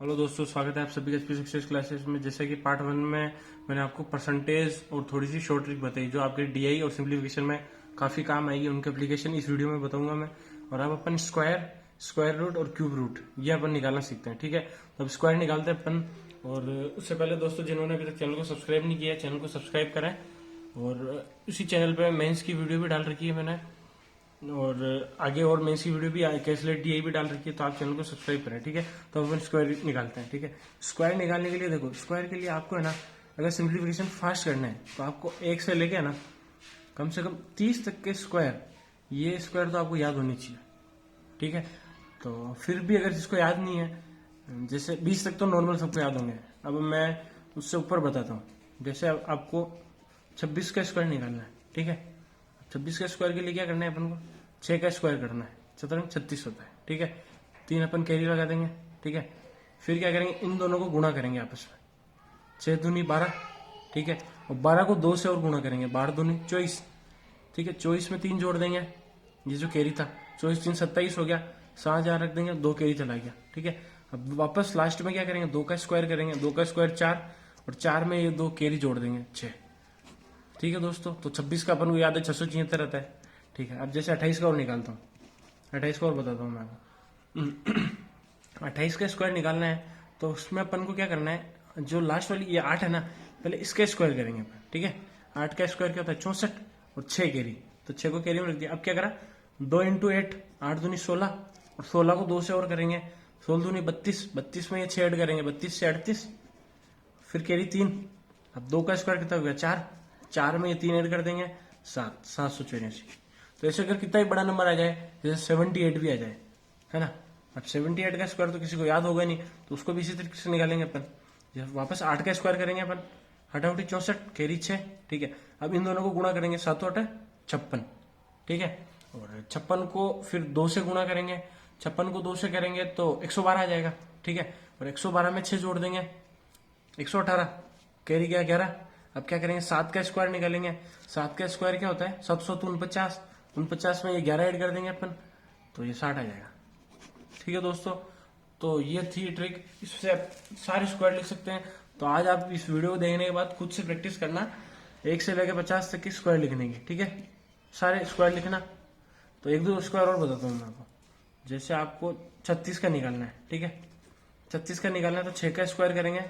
Hello दोस्तों, स्वागत है आप सभी का एचपी सक्सेस क्लासेस में। जैसे कि पार्ट 1 में मैंने आपको परसेंटेज और थोड़ी सी शॉर्ट ट्रिक बताई जो आपके डीआई और सिंप्लीफिकेशन में काफ़ी काम आएगी। उनके एप्लीकेशन इस वीडियो में बताऊंगा मैं। और अब अपन स्क्वायर रूट और क्यूब रूट ये अपन निकालना सीखते हैं, ठीक है। तो अब स्क्वायर निकालते हैं अपन। और उससे पहले दोस्तों, जिन्होंने अभी तक चैनल को सब्सक्राइब नहीं किया, चैनल को सब्सक्राइब करें। और उसी चैनल पर मेंस की वीडियो भी डाल रखी है मैंने, और आगे और मेंस की वीडियो भी कैलकुलेट डीआई भी डाल रखी है, तो आप चैनल को सब्सक्राइब करें, ठीक है। तो अपन स्क्वायर निकालते हैं, ठीक है। स्क्वायर निकालने के लिए देखो, स्क्वायर के लिए आपको है ना, अगर सिंप्लीफिकेशन फास्ट करना है तो आपको एक से लेके है ना कम से कम 30 तक के स्क्वायर, ये स्क्वायर तो आपको याद होनी चाहिए, ठीक है। तो फिर भी अगर जिसको याद नहीं है, जैसे 20 तक तो नॉर्मल सबको याद होंगे। अब मैं उससे ऊपर बताता हूँ। जैसे आपको 26 का स्क्वायर निकालना है, ठीक है। 26 का स्क्वायर के लिए क्या करना है अपन को, 6 का स्क्वायर करना है। 17 36 होता है, ठीक है। 3 अपन कैरी लगा देंगे, ठीक है। फिर क्या करेंगे, इन दोनों को गुणा करेंगे आपस में। 6 दूनी 12, ठीक है। और 12 को 2 से और गुणा करेंगे, 12 दूनी 24, ठीक है। 24 में 3 जोड़ देंगे, ये जो कैरी था 24 3 27 हो गया। 7 यहाँ रख देंगे, 2 कैरी चला गया, ठीक है। अब वापस लास्ट में क्या करेंगे, 2 का स्क्वायर करेंगे। 2 का स्क्वायर 4, और 4 में ये 2 कैरी जोड़ देंगे 6, ठीक है दोस्तों। तो 26 का अपन को याद है 676 रहता है, ठीक है। अब जैसे 28 का और निकालता हूँ, 28 का और बताता हूँ मैं आपको। 28 का स्क्वायर निकालना है तो उसमें अपन को क्या करना है, जो लास्ट वाली ये 8 है ना, पहले इसका स्क्वायर करेंगे अपन, ठीक है। 8 का स्क्वायर क्या होता है 64, और 6 कैरी, तो 6 को कैरी में रख दिया। अब क्या करा, 2 इंटू 8, 8 दूनी 16, और 16 को 2 से और करेंगे, 16 दूनी 32, 32 में ये 6 ऐड करेंगे, 32 से 38, फिर कैरी 3। अब 2 का स्क्वायर कितना हो गया 4, 4 में ये 3 ऐड कर देंगे, 7, 784। तो ऐसे अगर कितना ही बड़ा नंबर आ जाए, जैसे 78 भी आ जाए, है ना। अब 78 का स्क्वायर तो किसी को याद होगा नहीं, तो उसको भी इसी तरीके से निकालेंगे अपन। जब वापस 8 का स्क्वायर करेंगे अपन, 8 64 कैरी 6, ठीक है। अब इन दोनों को गुणा करेंगे, 7 8 56, ठीक है। और 56 को फिर 2 से गुणा करेंगे, 56 को 2 से करेंगे तो 112 आ जाएगा, ठीक है। और 112 में 6 जोड़ देंगे, 118, कैरी गया 11। अब क्या करेंगे, 7 का स्क्वायर निकालेंगे। 7 का स्क्वायर क्या होता है 700 49, 49 में ये 11 ऐड कर देंगे अपन, तो ये 60 आ जाएगा, ठीक है दोस्तों। तो ये थी ट्रिक, इससे आप सारे स्क्वायर लिख सकते हैं। तो आज आप इस वीडियो को देखने के बाद खुद से प्रैक्टिस करना, 1 से लेकर 50 तक की स्क्वायर लिखने की, ठीक है। सारे स्क्वायर लिखना। तो 1 2 स्क्वायर और बताता हूँ मैं आपको। जैसे आपको 36 का निकालना है, ठीक है। 36 का निकालना है तो 6 का स्क्वायर करेंगे,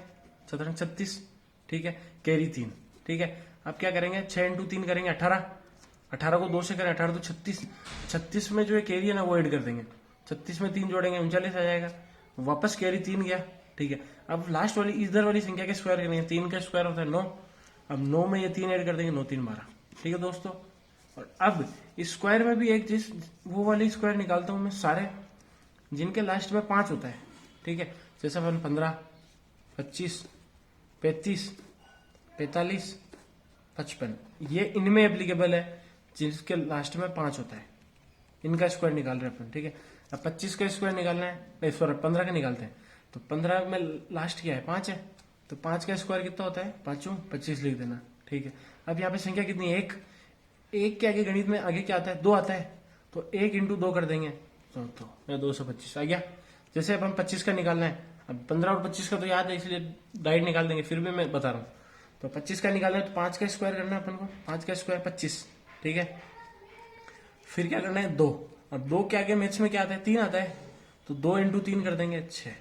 17 36, ठीक है। कैरी 3, ठीक है। अब क्या करेंगे, 6 इंटू 3 करेंगे 18, 18 को 2 से करें, 18 तो 36, 36 में जो है कैरी है ना वो ऐड कर देंगे, 36 में 3 जोड़ेंगे 39 आ जाएगा। वापस कैरी 3 गया, ठीक है। अब लास्ट वाली इधर वाली संख्या के स्क्वायर करेंगे, 3 का स्क्वायर होता है 9, अब 9 में ये 3 ऐड कर देंगे, 9 3 12, ठीक है दोस्तों। और अब इस स्क्वायर में भी एक चीज, वो वाली स्क्वायर निकालता हूं मैं सारे जिनके लास्ट में 5 होता है, ठीक है। जैसे अपन 15 25 35 45 55, ये इनमें एप्लीकेबल है जिसके लास्ट में 5 होता है, इनका स्क्वायर निकाल रहे हैं अपन, ठीक है। अब 25 का स्क्वायर निकालना है, सॉरी 15 का निकालते हैं। तो 15 में लास्ट क्या है 5 है, तो 5 का स्क्वायर कितना होता है 5 25 लिख देना, ठीक है। अब यहाँ पे संख्या कितनी है, एक के आगे गणित में आगे क्या आता है 2 आता है, तो 1 इंटू 2 कर देंगे, तो 225 आ गया। जैसे अब हम 25 का निकालना है, अब 15 और 25 का तो याद है इसलिए डायरेक्ट निकाल देंगे, फिर भी मैं बता रहा हूँ। तो 25 का निकालना है तो 5 का स्क्वायर करना है अपन को, 5 का स्क्वायर 25, ठीक है। फिर क्या करना है 2, अब 2 के आगे मैथ्स में क्या आता है 3 आता है, तो 2 इंटू 3 कर देंगे 6,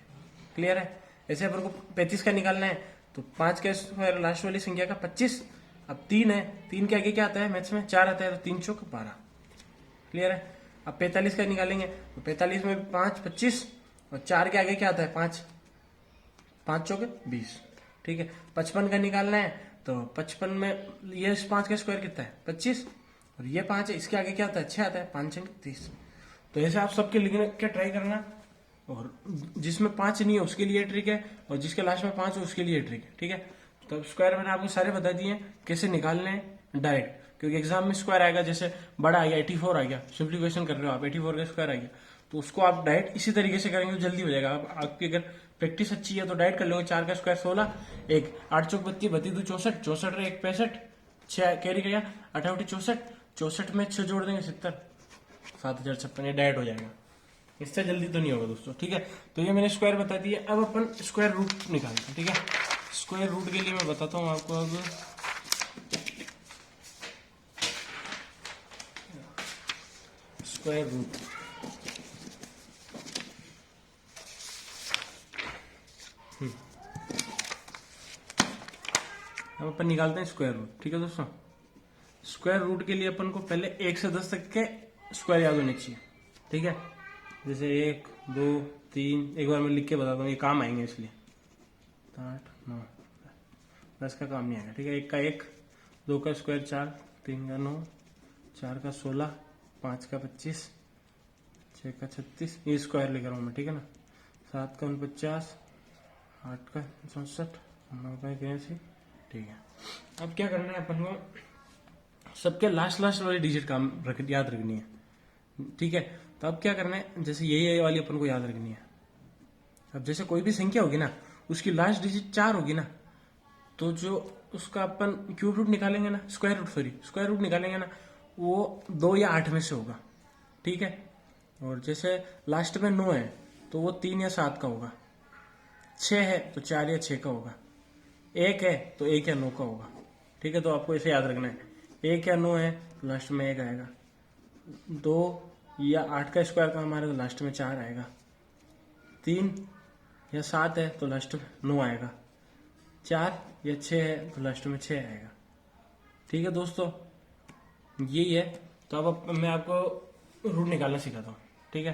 क्लियर है। ऐसे अपन को 35 का निकालना है तो 5 का स्क्वायर लास्ट वाली संख्या का 25, अब 3 है, 3 के आगे क्या आता है मैथ्स में 4 आता है, तो 3 चौक 12, क्लियर है। अब 45 का निकालेंगे तो 45 में 5 25, और 4 के आगे क्या आता है 5, 5 चौके 20, ठीक है। 55 का निकालना है तो 55 में ये 5 का स्क्वायर कितना है 25, और ये 5 है, इसके आगे क्या आता है 6 आता है, 5 6 30। तो ऐसे आप सबके लिखने के ट्राई करना, और जिसमें 5 नहीं है उसके लिए ट्रिक है, और जिसके लास्ट में 5 है उसके लिए ट्रिक है, ठीक है। तो स्क्वायर मैंने आपको सारे बता दिए कैसे निकालने हैं डायरेक्ट, क्योंकि एग्जाम में स्क्वायर आएगा, जैसे बड़ा आ गया 84 आ गया, सिंप्लीफिकेशन कर रहे हो आप 84 का स्क्वायर आ गया, तो उसको आप डायरेक्ट इसी तरीके से करेंगे तो जल्दी हो जाएगा। आपकी अगर प्रैक्टिस अच्छी है तो डायरेक्ट कर लोगे, 4 का स्क्वायर 16, एक 8 चौक 32 32 64, 64 एक 65, 6 कैरी गया 18 64, 64 में 6 जोड़ देंगे 70, 7056, ये डायरेक्ट हो जाएगा। इससे जल्दी तो नहीं होगा दोस्तों, ठीक है। तो ये मैंने स्क्वायर बता दिया, अब अपन स्क्वायर रूट निकालते हैं, ठीक है। स्क्वायर रूट के लिए मैं बताता हूँ आपको अब स्क्वायर रूट। अब अपन निकालते हैं स्क्वायर रूट, ठीक है दोस्तों। स्क्वायर रूट के लिए अपन को पहले 1 से 10 तक के स्क्वायर याद होने चाहिए, ठीक है। जैसे 1 2 3, एक बार मैं लिख के बताता हूँ, ये काम आएंगे इसलिए। 8 9 10 का काम नहीं आएगा, ठीक है। 1 का 1, 2 का स्क्वायर 4, 3 का 9, 4 का 16, 5 का 25, 6 का 36, ये स्क्वायर लिख रहा हूँ मैं, ठीक है ना। 7 का 49, 8 का 64, 9 का 81, ठीक है। अब क्या करना है अपन को, सबके लास्ट वाली डिजिट याद रखनी है, ठीक है। तो अब क्या करना है, जैसे ये वाली अपन को याद रखनी है। अब जैसे कोई भी संख्या होगी ना, उसकी लास्ट डिजिट 4 होगी ना, तो जो उसका अपन क्यूब रूट निकालेंगे ना, स्क्वायर रूट निकालेंगे ना, वो 2 या 8 में से होगा, ठीक है। और जैसे लास्ट में 9 है तो वो 3 या 7 का होगा, 6 है तो 4 या 6 का होगा, 1 है तो 1 या 9 का होगा, ठीक है। तो आपको इसे याद रखना है, 1 या 9 है तो लास्ट में 1 आएगा, 2 या 8 का स्क्वायर का हमारे तो लास्ट में 4 आएगा, 3 या 7 है तो लास्ट में 9 आएगा, 4 या 6 है तो लास्ट में 6 आएगा, ठीक है दोस्तों। यही है। तो अब मैं आपको रूट निकालना सिखाता हूँ, ठीक है।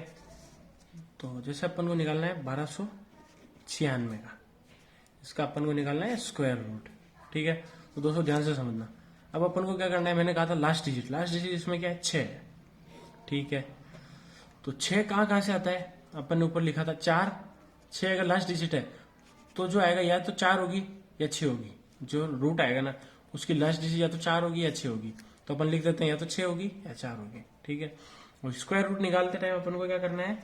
तो जैसे अपन को निकालना है 1296 का, इसका अपन को निकालना है स्क्वायर रूट, ठीक है। तो दोस्तों ध्यान से समझना। अब अपन को क्या करना है, मैंने कहा था लास्ट डिजिट इसमें क्या है, 6 है, ठीक है। तो 6 कहाँ से आता है, अपन ने ऊपर लिखा था 4, 6 अगर लास्ट डिजिट है तो जो आएगा या तो 4 होगी या 6 होगी, जो रूट आएगा ना उसकी लास्ट डिजिट या तो 4 होगी या 6 होगी, तो अपन लिख देते हैं या तो 6 होगी या 4 होगी, ठीक है। और स्क्वायर रूट निकालते टाइम अपन को क्या करना है,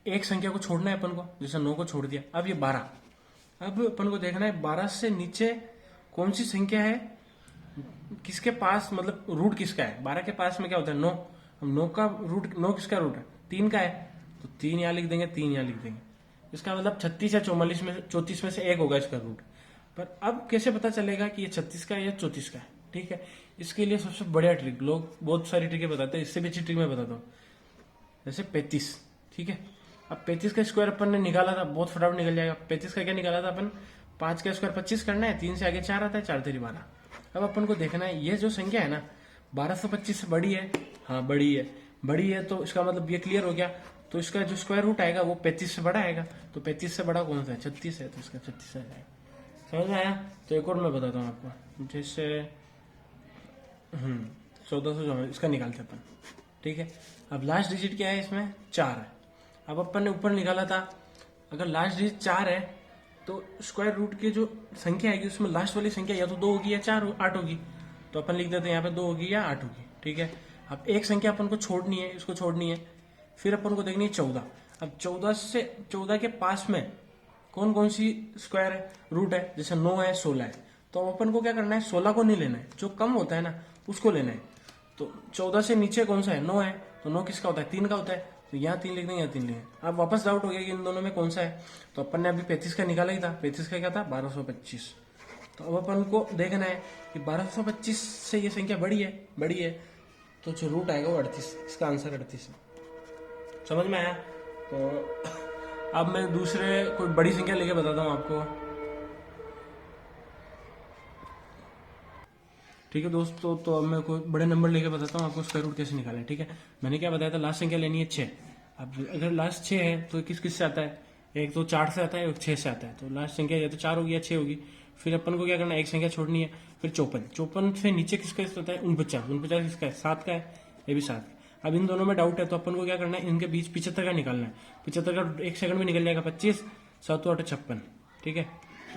एक संख्या को छोड़ना है अपन को, जैसे 9 को छोड़ दिया, अब ये 12, अब अपन को देखना है 12 से नीचे कौन सी संख्या है, किसके पास, मतलब रूट किसका है। 12 के पास में क्या होता है, 9, अब 9 का रूट, 9 किसका रूट है, 3 का है, तो 3 यहाँ लिख देंगे, 3 यहाँ लिख देंगे। इसका मतलब 36 या 34 में से एक होगा इसका रूट। पर अब कैसे पता चलेगा कि ये 36 का है या 34 का है, ठीक है। इसके लिए सबसे बढ़िया ट्रिक, लोग बहुत सारी ट्रिकें बताते हैं, इससे भी अच्छी ट्रिक मैं बताता हूँ। जैसे 35, ठीक है। अब 35 का स्क्वायर अपन ने निकाला था, बहुत फटाफट निकल जाएगा। 35 का क्या निकाला था अपन, 5 का स्क्वायर 25 करना है, 3 से आगे 4 आता है, 4 तेरी 12। अब अपन को देखना है ये जो संख्या है ना 1225 से बड़ी है, हाँ बड़ी है, तो इसका मतलब ये क्लियर हो गया। तो इसका जो स्क्वायर रूट आएगा वो 35 से बड़ा आएगा, तो 35 से बड़ा कौन सा है, 36 है, तो इसका 36 आ जाएगा। समझ में आया। तो एक और मैं बताता हूँ आपको, जैसे 1400 इसका निकालते अपन, ठीक है। अब लास्ट डिजिट क्या है इसमें, 4 है। अब अपन ने ऊपर निकाला था, अगर लास्ट डिजिट 4 है तो स्क्वायर रूट की जो संख्या आएगी उसमें लास्ट वाली संख्या या तो 2 होगी या 8 होगी, तो अपन लिख देते हैं यहाँ पे 2 होगी या 8 होगी, ठीक है। अब एक संख्या अपन को छोड़नी है, इसको छोड़नी है, फिर अपन को देखनी है 14। अब 14 के पास में कौन कौन सी स्क्वायर है, रूट है, जैसे 9 है, 16 है, तो अपन को क्या करना है, 16 को नहीं लेना है, जो कम होता है ना उसको लेना है। तो 14 से नीचे कौन सा है, 9 है, तो 9 किसका होता है, 3 का होता है, तो यहाँ 3 लिख देंगे, यहाँ 3 लिखेंगे। अब वापस डाउट हो गया कि इन दोनों में कौन सा है, तो अपन ने अभी 35 का निकाला ही था, 35 का क्या था, 1225। तो अब अपन को देखना है कि 1225 से ये संख्या बड़ी है, तो जो रूट आएगा वो 38, इसका आंसर 38 है। समझ में आया। तो अब मैं दूसरे कोई बड़ी संख्या लेके बताता हूँ आपको, ठीक है दोस्तों। तो अब मैं कोई बड़े नंबर लेके बताता हूँ आपको स्क्वायर रूट कैसे निकालें, ठीक है। मैंने क्या बताया था, लास्ट संख्या लेनी है 6। अब अगर लास्ट 6 है तो किस से आता है, एक तो 4 से आता है, एक 6 से आता है, तो लास्ट संख्या या तो 4 होगी या 6 होगी। फिर अपन को क्या करना है, एक संख्या छोड़नी है। फिर 54 से नीचे किसका होता है, 49 किसका है, 7 का है, ये भी 7। अब इन दोनों में डाउट है तो अपन को क्या करना है, इनके बीच 75 का निकालना है। 75 का 1 सेकंड में निकल जाएगा, 25 7 8 56, ठीक है।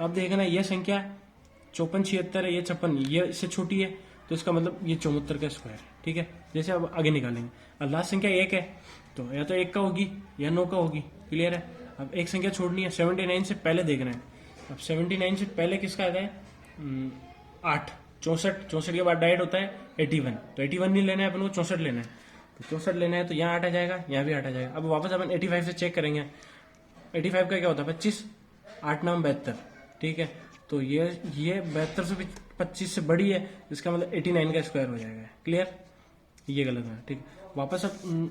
अब देखना है ये संख्या 54 76 है, ये 56, ये इससे छोटी है, तो इसका मतलब ये 74 का स्क्वायर है, ठीक है। जैसे अब आगे निकालेंगे, अब लास्ट संख्या 1 है तो या तो 1 का होगी या 9 का होगी, क्लियर है। अब एक संख्या छोड़नी है, 79 से पहले देखना है। अब 79 से पहले किसका आता है, 8, 64 के बाद डायरेक्ट होता है 81, तो 81 नहीं लेना है अपन को, 64 लेना है। तो 64 लेना है तो यहाँ 8 आ जाएगा, यहाँ भी 8 आ जाएगा। अब वापस अपन 85 से चेक करेंगे। 85 का क्या होता है 25, 8 9 72, ठीक है। तो ये 72 से 25 से बड़ी है, इसका मतलब 89 का स्क्वायर हो जाएगा। क्लियर, ये गलत है, ठीक है। वापस अब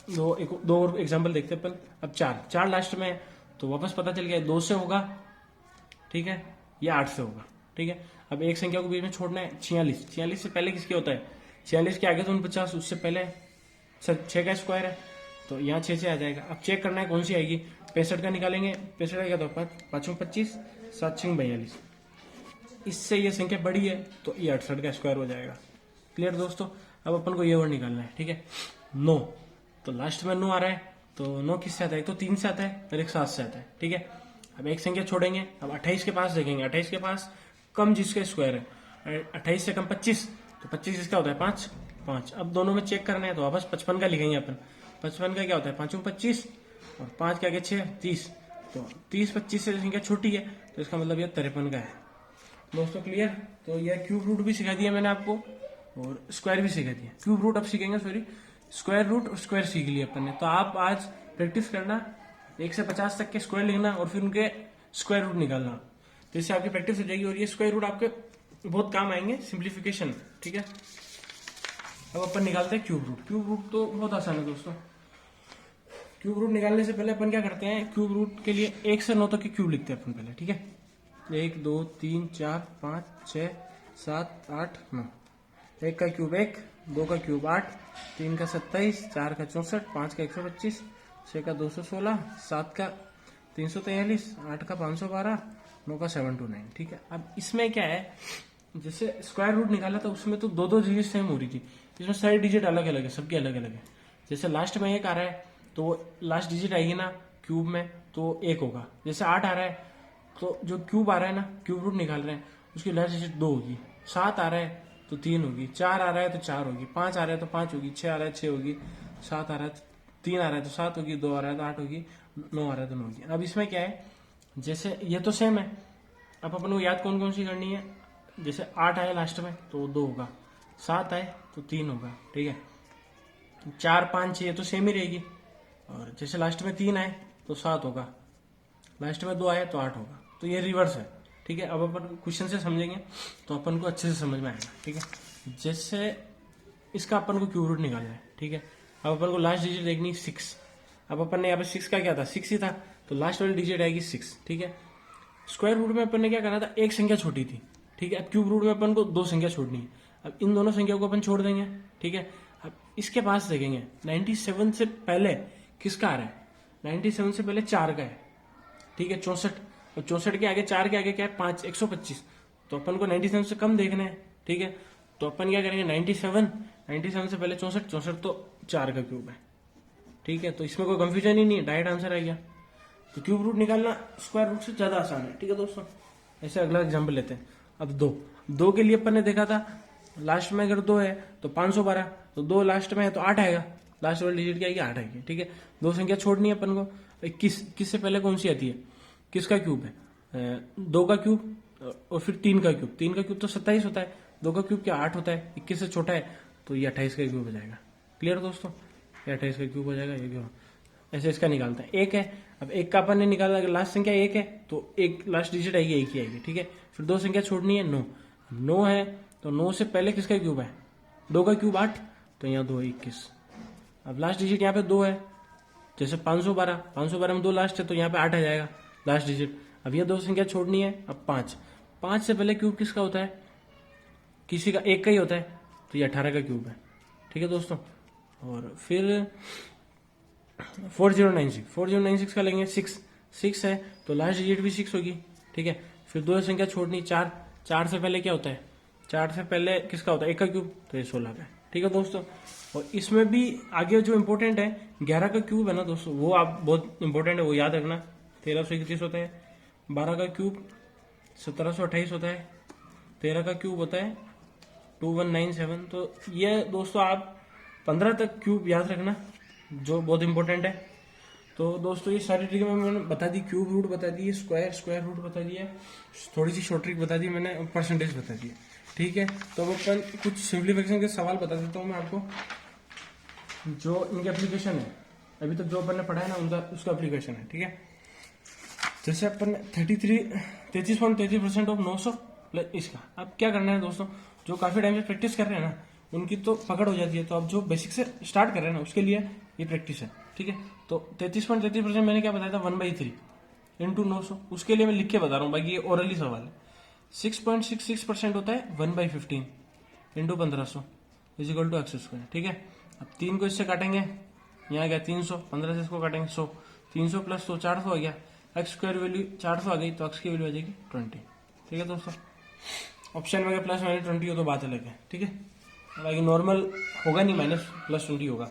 दो और एग्जाम्पल देखते हैं अपन। अब चार लास्ट में है, तो वापस पता चल गया 2 से होगा, ठीक है, या 8 से होगा, ठीक है। अब एक संख्या को बीच में छोड़ना है, 46 से पहले किसके होता है 46 के आगे तो 49, उससे पहले 6 का स्क्वायर है, तो यहाँ 6 से आ जाएगा। अब चेक करना है कौन सी आएगी, 65 का निकालेंगे। 65 का क्या था 5 25, 7 6 42, इससे ये संख्या बड़ी है तो ये 68 का स्क्वायर हो जाएगा। क्लियर दोस्तों। अब अपन को ये वर्ड निकालना है, ठीक है। 9, तो लास्ट में 9 आ रहा है, तो 9 किससे आता है, एक तो 3 से आता है और एक 7 से आता है, ठीक है। अब एक संख्या छोड़ेंगे, अब 28 के पास देखेंगे। 28 के पास कम जिसका स्क्वायर है, 28 से कम 25, तो 25 इसका होता है 5। अब दोनों में चेक करना है तो वापस 55 का लिखेंगे अपन। 55 का क्या होता है 5 25 और 5 के आगे 6 30, तो 30 25 से संख्या छोटी है, तो इसका मतलब ये 53 का है दोस्तों। क्लियर। तो यह क्यूब रूट भी सिखा दिया मैंने आपको और स्क्वायर भी सिखा दिया। क्यूब रूट अब सीखेंगे, सॉरी स्क्वायर रूट और स्क्वायर सीख लिया अपन ने। तो आप आज प्रैक्टिस करना 1 से 50 तक के स्क्वायर लिखना और फिर उनके स्क्वायर रूट निकालना, तो इससे आपकी प्रैक्टिस हो जाएगी और ये स्क्वायर रूट आपके बहुत काम आएंगे सिंप्लीफिकेशन, ठीक है। अब अपन निकालते हैं क्यूब रूट। क्यूब रूट तो बहुत आसान है दोस्तों। क्यूब रूट निकालने से पहले अपन क्या करते हैं, क्यूब रूट के लिए 1 से 9 तक के क्यूब लिखते हैं अपन पहले, ठीक है। 1 2 3 4 5 6 7 8 9, 1 का क्यूब 1, 2 का क्यूब 8, 3 का 27, 4 का 64, 5 का 125, 6 का 216, 7 का 343, 8 का 512, 9 का 729, ठीक है। अब इसमें क्या है, जैसे स्क्वायर रूट निकाला था उसमें तो दो डिजिट सेम हो रही थी, इसमें सारी डिजिट अलग अलग है, सबकी अलग अलग है। जैसे लास्ट में 1 आ रहा है तो लास्ट डिजिट आएगी ना क्यूब में तो 1 होगा। जैसे 8 आ रहा है तो जो क्यूब आ रहा है ना, क्यूब रूट निकाल रहे हैं, उसकी लास्ट डिजिट 2 होगी। 7 आ रहा है तो 3 होगी, 4 आ रहा है तो 4 होगी, 5 आ रहा है तो 5 होगी, 6 आ रहा है 6 होगी, 7 आ रहा है तो 3 आ रहा है तो 7 होगी, 2 आ रहा है तो 8 होगी, 9 आ रहा है तो 9 होगी। अब इसमें क्या है, जैसे ये तो सेम है, अब अपन को याद कौन कौन सी करनी है। जैसे 8 आए लास्ट में तो 2 होगा, 7 आए तो 3 होगा, ठीक है। 4 5 6 तो सेम ही रहेगी, और जैसे लास्ट में 3 आए तो 7 होगा, लास्ट में 2 आए तो 8 होगा। तो ये रिवर्स है, ठीक है। अब अपन क्वेश्चन से समझेंगे तो अपन को अच्छे से समझ में आएगा, ठीक है। जैसे इसका अपन को क्यूब रूट निकालना है, ठीक है। अब अपन को लास्ट डिजिट देखनी 6। अब अपन ने यहाँ पे 6 का क्या था 6 ही था, तो लास्ट वाली डिजिट आएगी 6, ठीक है। स्क्वायर रूट में अपन ने क्या करना था, एक संख्या छोटी थी, ठीक है। अब क्यूब रूट में अपन को 2 संख्या छोड़नी है। अब इन दोनों संख्या को अपन छोड़ देंगे, ठीक है। अब इसके पास देखेंगे 97 से पहले किसका आ रहा है, 97 से पहले 4 का है, ठीक है। 64, और 64 के आगे 4 के आगे क्या है 5, 125, तो अपन को 97 से कम देखना है, ठीक है। तो अपन क्या करेंगे 97 से पहले 64, 64 तो 4 का क्यूब है, ठीक है। तो इसमें कोई कंफ्यूजन ही नहीं है, डायरेक्ट आंसर आ गया। तो क्यूब रूट निकालना स्क्वायर रूट से ज्यादा आसान है, ठीक है दोस्तों। ऐसे अगला एग्जाम्पल लेते हैं। अब 2 के लिए अपन ने देखा था लास्ट में अगर 2 है तो 512, तो 2 लास्ट में है तो 8 आएगा, लास्ट वाली डिजिट क्या आएगी 8 आएगी, ठीक है। 2 संख्या छोड़नी है अपन को। 21 से पहले कौन सी आती है, किसका क्यूब है 2 का क्यूब और फिर 3 का क्यूब। 3 का क्यूब तो 27 होता है, 2 का क्यूब क्या 8 होता है, 21 से छोटा है तो ये 28 का क्यूब हो जाएगा। क्लियर दोस्तों, ये 28 का क्यूब हो जाएगा, ये क्यों ऐसे इसका निकालता है। 1 है, अब 1 का अपन ने निकाला, अगर लास्ट संख्या 1 है तो एक लास्ट डिजिट आएगी 1 ही आएगी, ठीक है। फिर 2 संख्या छोड़नी है 9, 9 है तो 9 से पहले किसका क्यूब है 2 का क्यूब 8, तो यहाँ 2 21। अब लास्ट डिजिट यहाँ पे 2 है, जैसे 512 में 2 लास्ट है तो यहाँ पे 8 आ जाएगा लास्ट डिजिट। अब ये 2 संख्या छोड़नी है। अब 5 से पहले क्यूब किसका होता है, किसी का 1 का ही होता है, तो ये 18 का क्यूब है, ठीक है दोस्तों। और फिर 4096 का लेंगे, 6 है तो लास्ट डिजिट भी 6 होगी, ठीक है। फिर 2 संख्या छोड़नी, 4 से पहले क्या होता है, 4 से पहले किसका होता है 1 का क्यूब, तो ये 16 का है, ठीक है दोस्तों। और इसमें भी आगे जो इंपॉर्टेंट है 11 का क्यूब है ना दोस्तों, वो आप बहुत इंपॉर्टेंट है, वो याद रखना। 1331 होता है, 12 का क्यूब 1728 होता है, 13 का क्यूब होता है 2197। तो ये दोस्तों आप 15 तक क्यूब याद रखना, जो बहुत इंपॉर्टेंट है। तो दोस्तों ये सारी ट्रिक मैंने बता दी, क्यूब रूट बता दी, स्क्वायर रूट बता दिया, थोड़ी सी शॉर्ट ट्रिक बता दी मैंने, परसेंटेज बता दिया, ठीक है। तो अब अपन कुछ सिंप्लीफिकेशन के सवाल बता देता हूँ मैं आपको। जो इनके एप्लीकेशन है, अभी तक जो अपन ने पढ़ा है ना उनका उसका एप्लीकेशन है, ठीक है। जैसे अपन ने 33.33% ऑफ 900 प्लस इसका, अब क्या करना है दोस्तों, जो काफी टाइम से प्रैक्टिस कर रहे हैं ना उनकी तो पकड़ हो जाती है, तो अब जो बेसिक से स्टार्ट कर रहे हैं ना उसके लिए ये प्रैक्टिस है, ठीक है। तो 33.33% मैंने क्या बताया था, 1/3 इंटू 900, उसके लिए मैं लिख के बता रहा हूँ, बाकी ये ओरली सवाल है। 6.66% होता है 1/15 into 1500 is equal to x square, ठीक है। अब 3 को इससे काटेंगे, यहाँ गया 300, 15 से इसको काटेंगे 100, 300 प्लस 100 400 आ गया, एक्स स्क्वायर वैल्यू 400 आ गई, तो एक्स की वैल्यू आ जाएगी 20, ठीक है दोस्तों। ऑप्शन में अगर प्लस माइनस 20 हो तो बात अलग है, ठीक है। बाकी नॉर्मल होगा नहीं, माइनस प्लस 20 होगा।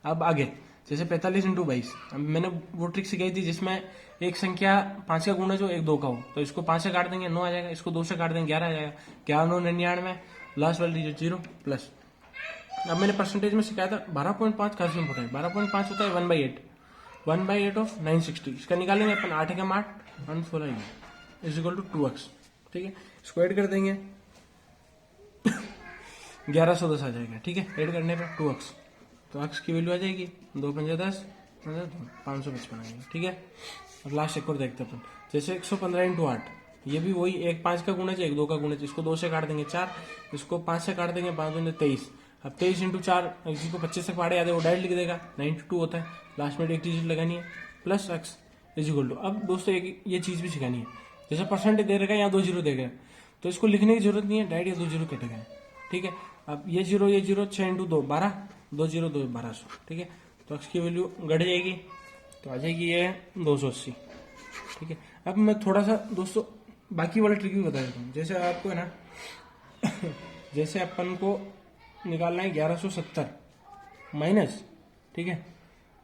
अब आगे जैसे 45 इंटू 22, अब मैंने वो ट्रिक सिखाई थी जिसमें एक संख्या 5 का गुणज हो, एक 2 का हो, तो इसको 5 से काट देंगे 9 आ जाएगा, इसको 2 से काट देंगे 11 आ जाएगा, 11 9 99, लास्ट वाली डिजिट 0 प्लस। अब मैंने परसेंटेज में सिखाया था 12.5 काफी इंपोर्टेंट, 12.5 होता है 1/8, 1/8 ऑफ 960, इसका निकालेंगे अपन 8 एकम 8 116 इज इक्वल टू 2x, ठीक है। इसको ऐड कर देंगे 1110 आ जाएगा, ठीक है। ऐड करने पे 2x, तो x की वैल्यू आ जाएगी 2 पंजे 10 555 आएगा, ठीक है। अब लास्ट एक और देखते हैं अपन, जैसे 115 इंटू 8, ये भी वही एक 5 का गुणज एक 2 का गुणज, इसको 2 से काट देंगे 4, इसको 5 से काट देंगे 5 दूनी 23, अब 23 इंटू 4, किसी को 25 से पाड़े याद है वो डायरेक्ट लिख देगा, 92 होता है, लास्ट में एक डिजिट लगानी है plus x is equal to. अब दोस्तों एक ये चीज भी सिखानी है, जैसे परसेंटेज दे रखा है यहाँ 2 जीरो दे गए, तो इसको लिखने की जरूरत नहीं है, डायरेक्ट ये 2 जीरो कटे गए, ठीक है। अब ये 0 6 इंटू 2 12, 2 0 2 1200, ठीक है। तो एक्स की वैल्यू घट जाएगी, तो आ जाएगी ये 280, ठीक है। अब मैं थोड़ा सा दोस्तों बाकी वाला ट्रिक भी बता देता हूँ, जैसे आपको है ना जैसे अपन को निकालना है 1170 माइनस, ठीक है,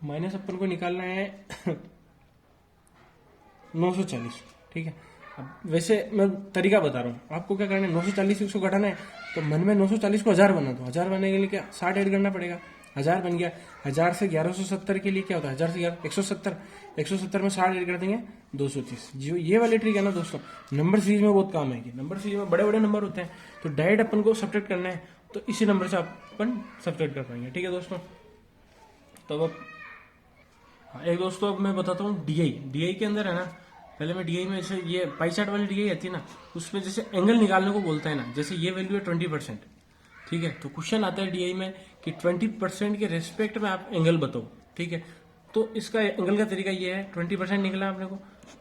माइनस अपन को निकालना है 940, ठीक है। अब वैसे मैं तरीका बता रहा हूँ आपको, क्या करना है 940 से उसको घटाना है, तो मन में 940 को 1000 बना दो, 1000 बनने के लिए क्या 60 ऐड करना पड़ेगा, 1000 बन गया। 1000 से 1170 के लिए क्या होता है, 1000 से 170, 170 में 60 ऐड कर देंगे 230। जो ये वाली ट्रिक है ना दोस्तों, नंबर सीरीज में बहुत काम आएगी, नंबर सीरीज में बड़े बड़े नंबर होते हैं, तो डायरेक्ट अपन को सब्ट्रैक्ट करना है, तो इसी नंबर से अपन सब्ट्रैक्ट कर पाएंगे, ठीक है दोस्तों। तो अब एक दोस्तों अब मैं बताता हूँ डीआई के अंदर है ना, पहले मैं डीआई में जैसे ये पाई चार्ट वाली डीआई आती है ना, उसमें जैसे एंगल निकालने को बोलता है ना, जैसे ये वैल्यू है 20%, ठीक है। तो क्वेश्चन आता है डीआई में कि 20% के रेस्पेक्ट में आप एंगल बताओ, ठीक है। तो इसका एंगल का तरीका ये है, 20% निकला अपने को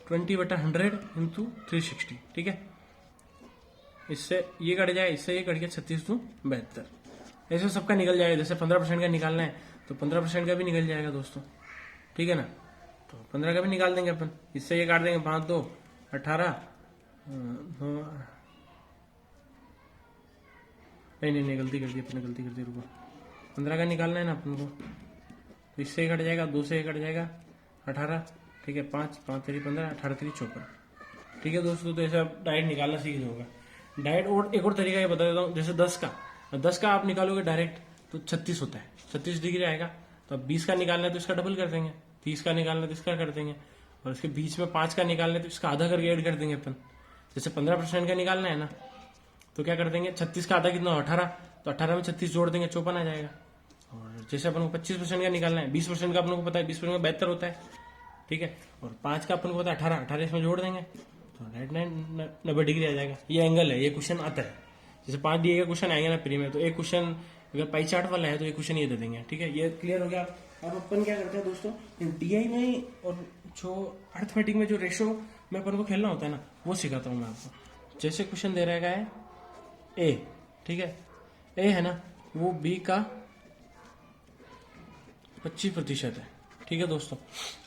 20/100 इंटू 360, ठीक है। इससे ये कट जाए, इससे ये कट गया 36 2 72, ऐसे सबका निकल जाएगा। जैसे 15% का निकालना है तो 15% का भी निकल जाएगा दोस्तों, ठीक है ना। तो 15 का भी निकाल देंगे अपन, इससे ये काट देंगे 5 2 18, नहीं गलती कर दी अपने, गलती कर दी, रुको। 15 का निकालना है ना अपन को, तो इससे कट जाएगा, 2 से कट जाएगा 18, ठीक है। 5 5 3 15, 18 3 54, ठीक है दोस्तों। तो ऐसा डायरेक्ट निकालना सीख जाओगा डायरेक्ट। और एक और तरीका ये बता देता हूँ, जैसे 10 का आप निकालोगे डायरेक्ट तो 36 होता है, 36 डिग्री आएगा। तो अब 20 का निकालना है तो इसका डबल कर देंगे, 30 का निकालना है तो इसका कर देंगे, और इसके बीच में 5 का निकालना है तो इसका आधा करके ऐड कर देंगे अपन। जैसे 15% का निकालना है ना, तो क्या कर देंगे, 36 का आधा कितना हो 18, तो 18 में 36 जोड़ देंगे 54 आ जाएगा। और जैसे अपन को 25% का निकालना है, 20% का अपन को पता है 20% में 72 होता है, ठीक है। और 5 का अपन को पता है 18 इसमें जोड़ देंगे तो 90 डिग्री आ जाएगा। ये एंगल है, ये क्वेश्चन आता है। जैसे 5 दिए का क्वेश्चन आएगा ना प्री में, तो एक क्वेश्चन अगर पाई चार्ट वाला है तो एक क्वेश्चन ये दे देंगे, ठीक है। ये क्लियर हो गया। अब अपन क्या करते हैं दोस्तों, डीआई में और जो अर्थमेटिक में जो रेशो में अपन को खेलना होता है ना, वो सिखाता हूँ मैं आपको। जैसे क्वेश्चन दे रहेगा है ए, ठीक है, ए है ना, वो बी का 25% है, ठीक है दोस्तों।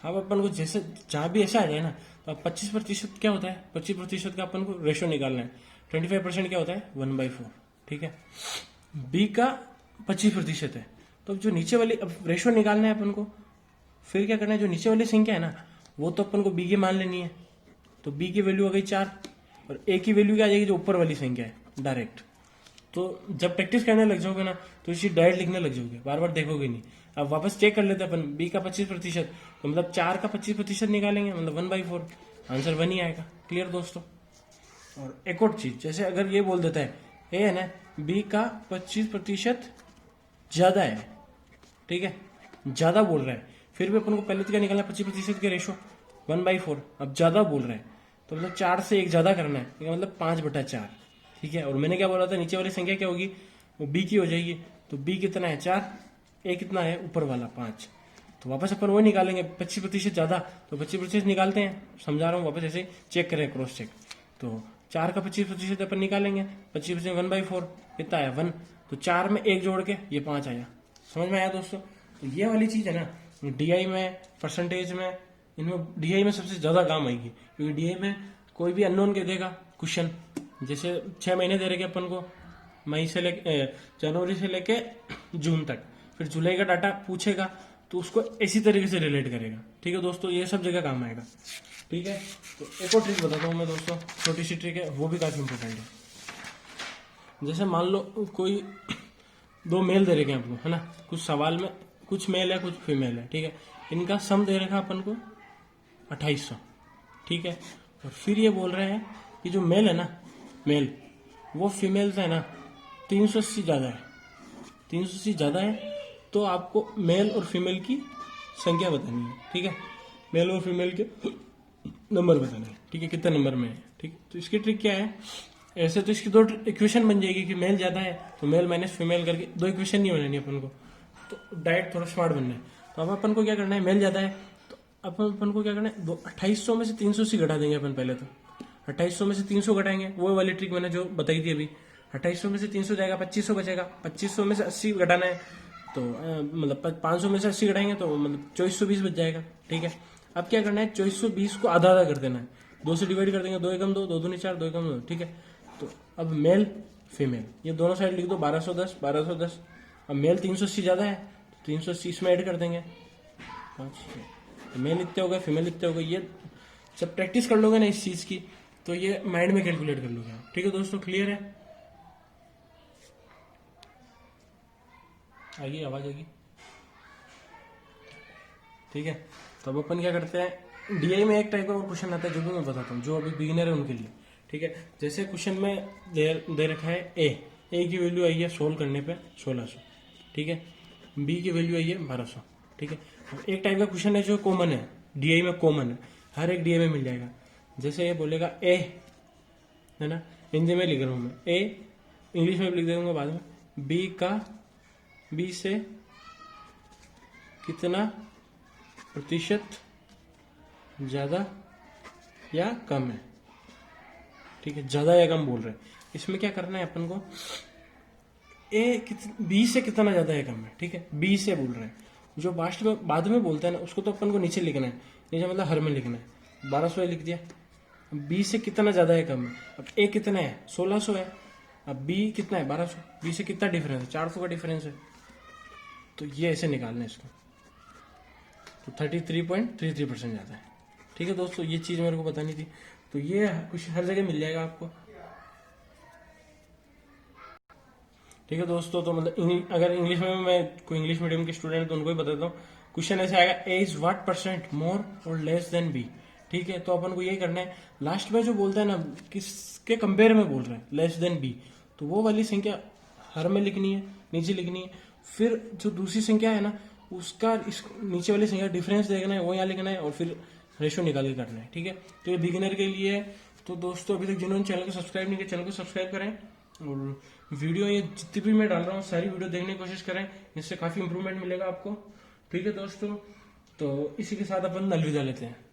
अब अपन को जैसे जहां भी ऐसा आ जाए ना, तो 25% क्या होता है, 25% का अपन को रेशो निकालना है। 25% क्या होता है 1/4, ठीक है। बी का 25% है, तो जो नीचे वाली अब रेशो निकालना है अपन को, फिर क्या करना है, जो नीचे वाली संख्या है ना वो तो अपन को बी की मान लेनी है, तो बी की वैल्यू आ गई 4, और ए की वैल्यू क्या आ जाएगी, जो ऊपर वाली संख्या है डायरेक्ट। तो जब प्रैक्टिस करने लग जाओगे ना, तो इसी डायरेक्ट लिखने लग जाओगे, बार बार देखोगे नहीं। अब वापस चेक कर लेते हैं अपन, बी का 25%, तो मतलब 4 का 25% निकालेंगे, मतलब 1/4, आंसर 1 ही आएगा। क्लियर दोस्तों। और एक और चीज, जैसे अगर ये बोल देता है ए है ना, बी का 25% ज्यादा है, ठीक है, ज्यादा बोल रहा है, फिर भी अपन को पहले तो क्या निकालना है, 25% के रेशो 1/4। अब ज्यादा बोल रहा है तो मतलब 4 से 1 ज्यादा करना है, तो मतलब 5/4। ठीक है, और मैंने क्या बोला था, नीचे वाली संख्या क्या होगी, वो बी की हो जाएगी। तो बी कितना है 4, ए कितना है ऊपर वाला 5। तो वापस अपन वो निकालेंगे 25% ज्यादा, तो 25% निकालते हैं, समझा रहा हूँ, वापस ऐसे चेक करें, क्रॉस चेक। तो 4 का 25% अपन निकालेंगे, 25% 1/4 कितना है 1। तो 4 में 1 जोड़ के ये 5 आया। समझ में आया दोस्तों। तो ये वाली चीज है ना, डीआई में, परसेंटेज में, इनमें डीआई में सबसे ज्यादा काम आएगी, क्योंकि डीआई में कोई भी अननोन के देगा क्वेश्चन, जैसे 6 महीने दे रहे अपन को, मई से लेके जनवरी से लेके जून तक, फिर जुलाई का डाटा पूछेगा तो उसको इसी तरीके से रिलेट करेगा। ठीक है दोस्तों, ये सब जगह काम आएगा। ठीक है, तो एक और ट्रिक बताता हूँ मैं दोस्तों, छोटी सी ट्रिक है, वो भी काफी इंपॉर्टेंट है। जैसे मान लो कोई 2 मेल दे रखे हैं आपको, है ना, कुछ सवाल में कुछ मेल है कुछ फीमेल है। ठीक है, इनका सम दे रखा अपन को 2800। ठीक है, और फिर ये बोल रहे हैं कि जो मेल है ना, मेल वो फीमेल से है ना 380 ज्यादा है, 380 ज्यादा है, तो आपको मेल और फीमेल की संख्या बतानी है। ठीक है, मेल और फीमेल के नंबर बताने हैं। ठीक है, कितने नंबर में है। ठीक है, तो इसकी ट्रिक क्या है, ऐसे तो इसकी 2 इक्वेशन बन जाएगी कि मेल ज्यादा है तो मेल माइनस फीमेल करके 2 इक्वेशन नहीं बनानी अपन को, तो डायरेक्ट थोड़ा स्मार्ट बनना है। तो अब अपन को क्या करना है, मेल ज्यादा है तो अपन को क्या करना है, 2800 में से 380 घटा देंगे अपन। पहले तो 2800 में से 300 घटाएंगे, वो वाली ट्रिक मैंने जो बताई थी अभी। 2800 में से 300 जाएगा, 2500 बचेगा, 2500 में से 80 घटाना है, तो मतलब 500 में से 80 घटाएंगे तो मतलब 2420 बच जाएगा। ठीक है, अब क्या करना है, 2420 को आधा आधा कर देना है, 2 से डिवाइड कर देंगे, 2 एकम 2, 2 दूनी 4, 2 एकम 2। ठीक है, तो अब मेल फीमेल ये दोनों साइड लिख दो, 1210 1210। अब मेल 380 ज्यादा है तो 380 इसमें ऐड कर देंगे, 5। तो मेल लिखते हो गए, फीमेल लिखते हो गए। ये जब प्रैक्टिस कर लोगे ना इस चीज की, तो ये माइंड में कैलकुलेट कर लोगे आप। ठीक है दोस्तों, क्लियर है, आगे आवाज आएगी। ठीक है, तो अब अपन क्या करते हैं, डीआई में एक टाइप का और क्वेश्चन आता है जो भी मैं बताता हूँ, जो अभी बिगिनर है उनके लिए। ठीक है, जैसे क्वेश्चन में दे रखा है ए की वैल्यू आई है सोल्व करने पे 1600। ठीक है, बी की वैल्यू आई है 1200। ठीक है, अब एक टाइप का क्वेश्चन है जो कॉमन है, डीआई में कॉमन है, हर एक डीआई में मिल जाएगा। जैसे ये बोलेगा ए, है ना, हिंदी में लिख रहा हूँ मैं, ए इंग्लिश में भी लिख दूंगा बाद में, बी से कितना प्रतिशत ज्यादा या कम है। ठीक है, ज्यादा या कम बोल रहे हैं, इसमें क्या करना है अपन को, बी से कितना ज्यादा या कम है। ठीक है, बी से बोल रहे हैं, जो बाद में बोलता है ना उसको तो अपन को नीचे लिखना है, नीचे मतलब हर में लिखना है। 1200 लिख दिया, बी से कितना ज्यादा है कम है। अब ए कितना है 1600 है, अब बी कितना है 1200, बी से कितना डिफरेंस है 400 का डिफरेंस है। तो ये ऐसे निकालना है इसको, तो 33.33% जाता है। ठीक है दोस्तों, ये चीज मेरे को बतानी थी, तो ये कुछ हर जगह मिल जाएगा आपको। ठीक है दोस्तों, तो मतलब अगर इंग्लिश में मैं कोई इंग्लिश मीडियम के स्टूडेंट है तो उनको ही बताता हूँ, क्वेश्चन ऐसे आएगा, ए इज व्हाट परसेंट मोर और लेस देन बी। ठीक है, तो अपन को यही करना है, लास्ट में जो बोलता है ना किसके कंपेयर में बोल रहे हैं लेस देन बी, तो वो वाली संख्या हर में लिखनी है, नीचे लिखनी है। फिर जो दूसरी संख्या है ना उसका इस नीचे वाली संख्या डिफरेंस देखना है, वो यहाँ लिखना है, और फिर रेशो निकाल के करना है। ठीक है, तो ये बिगिनर के लिए है। तो दोस्तों अभी तक जिन्होंने चैनल को सब्सक्राइब नहीं किया, चैनल को सब्सक्राइब करें, और वीडियो ये जितनी भी मैं डाल रहा हूँ सारी वीडियो देखने की कोशिश करें, इससे काफी इंप्रूवमेंट मिलेगा आपको। ठीक है दोस्तों, तो इसी के साथ अपन अलविदा लेते हैं।